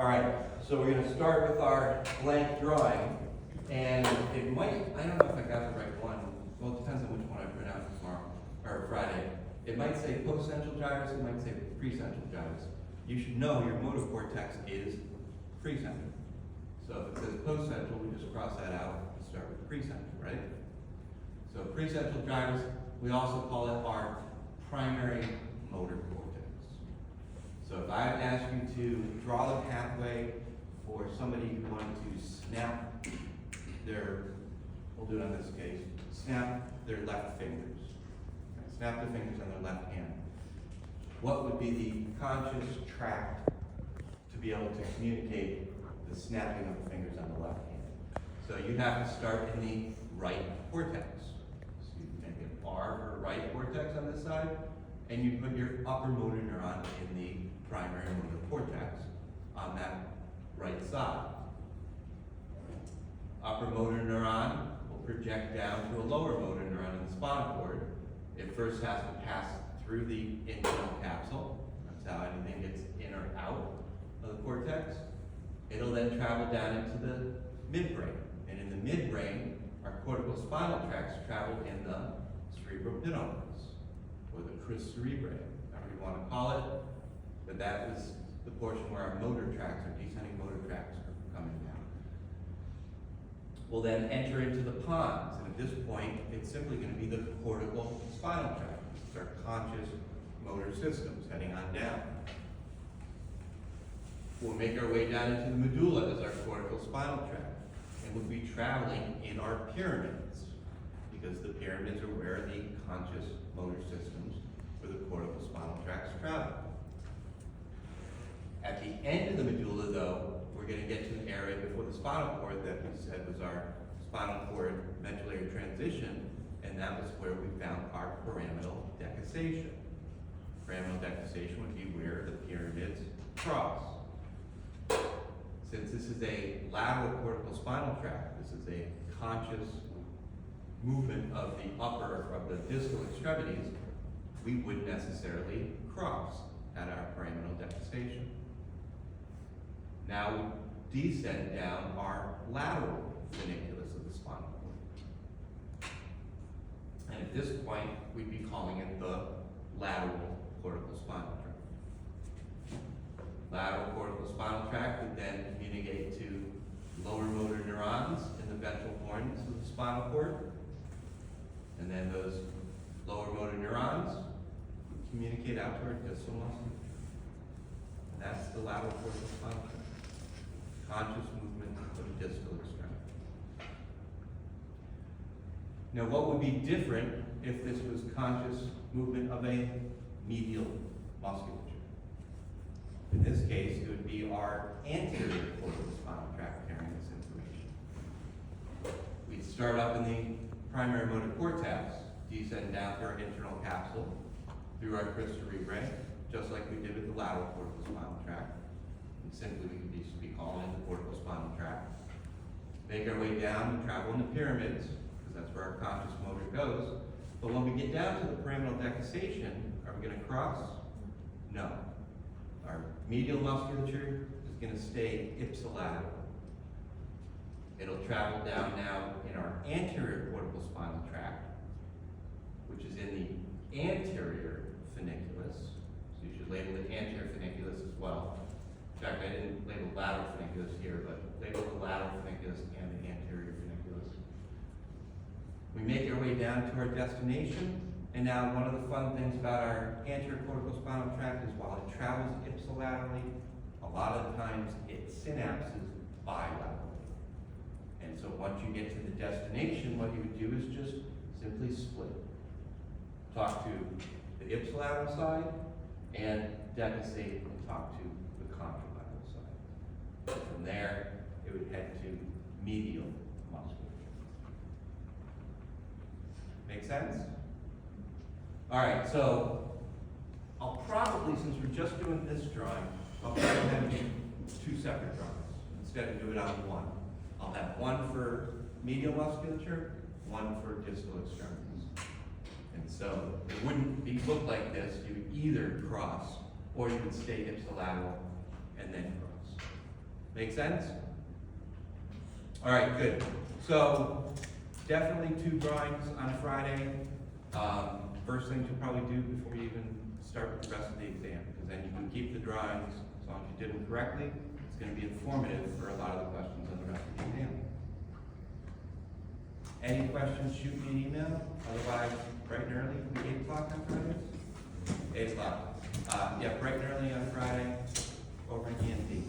All right, so we're going to start with our blank drawing, and it might, I don't know if I got the right one, well, it depends on which one I print out tomorrow, or Friday. It might say post-central gyrus, it might say precentral gyrus. You should know your motor cortex is precentral. So if it says post-central, we just cross that out and start with precentral, right? So precentral gyrus, we also call it our primary motor cortex. So if I ask you to draw the pathway for somebody who wanted to snap their, we'll do it on this case, snap their left fingers. Okay, snap their fingers on their left hand. What would be the conscious tract to be able to communicate the snapping of the fingers on the left hand? So you'd have to start in the right cortex. So you make an R for right cortex on this side, and you put your upper motor neuron in the primary motor cortex on that right side. Upper motor neuron will project down to a lower motor neuron in the spinal cord. It first has to pass through the internal capsule. That's how anything gets in or out of the cortex. It'll then travel down into the midbrain. And in the midbrain, our cortical spinal tracts travel in the cerebrospinals, or the crus cerebrae, however you want to call it. But that was the portion where our motor tracts, our descending motor tracts, are coming down. We'll then enter into the pons, and at this point, it's simply going to be the cortical spinal tract. It's our conscious motor systems heading on down. We'll make our way down into the medulla as our cortical spinal tract, and we'll be traveling in our pyramids, because the pyramids are where the conscious motor systems for the cortical spinal tracts travel. At the end of the medulla, though, we're going to get to an area before the spinal cord that we said was our spinal cord medullary transition, and that was where we found our pyramidal decussation. Pyramidal decussation would be where the pyramids cross. Since this is a lateral cortical spinal tract, this is a conscious movement of the upper, of the distal extremities, we wouldn't necessarily cross at our pyramidal decussation. Now we descend down our lateral funiculus of the spinal cord. And at this point, we'd be calling it the lateral cortical spinal tract. Lateral cortical spinal tract would then communicate to lower motor neurons in the ventral horns of the spinal cord. And then those lower motor neurons would communicate out to our distal muscles. And that's the lateral cortical spinal tract. Conscious movement of the distal extremity. Now, what would be different if this was conscious movement of a medial musculature? In this case, it would be our anterior cortical spinal tract carrying this information. We'd start up in the primary motor cortex, descend down through our internal capsule, through our crus cerebrae, just like we did with the lateral cortical spinal tract. And simply, we could just be calling it the cortical spinal tract. Make our way down and travel in the pyramids, because that's where our conscious motor goes. But when we get down to the pyramidal decussation, are we going to cross? No. Our medial musculature is going to stay ipsilateral. It'll travel down now in our anterior cortical spinal tract, which is in the anterior funiculus. So you should label it anterior funiculus as well. In fact, I didn't label lateral funiculus here, but label the lateral funiculus and the anterior funiculus. We make our way down to our destination, and now one of the fun things about our anterior cortical spinal tract is while it travels ipsilaterally, a lot of times it synapses bilaterally. And so once you get to the destination, what you would do is just simply split. Talk to the ipsilateral side and decussate and talk to the contralateral side. From there, it would head to medial musculature. Make sense? All right, so I'll probably, since we're just doing this drawing, I'll probably have two separate drawings instead of do it on one. I'll have one for medial musculature, one for distal extremities. And so it wouldn't look like this. You would either cross or you would stay ipsilateral and then cross. Make sense? All right, good. So definitely 2 drawings on Friday. First thing to probably do before you even start with the rest of the exam, because then you can keep the drawings as long as you did them correctly. It's going to be informative for a lot of the questions on the rest of the exam. Any questions, shoot me an email. Otherwise, bright and early, 8 o'clock on Fridays? 8 o'clock. Yeah, bright and early on Friday over at ENT.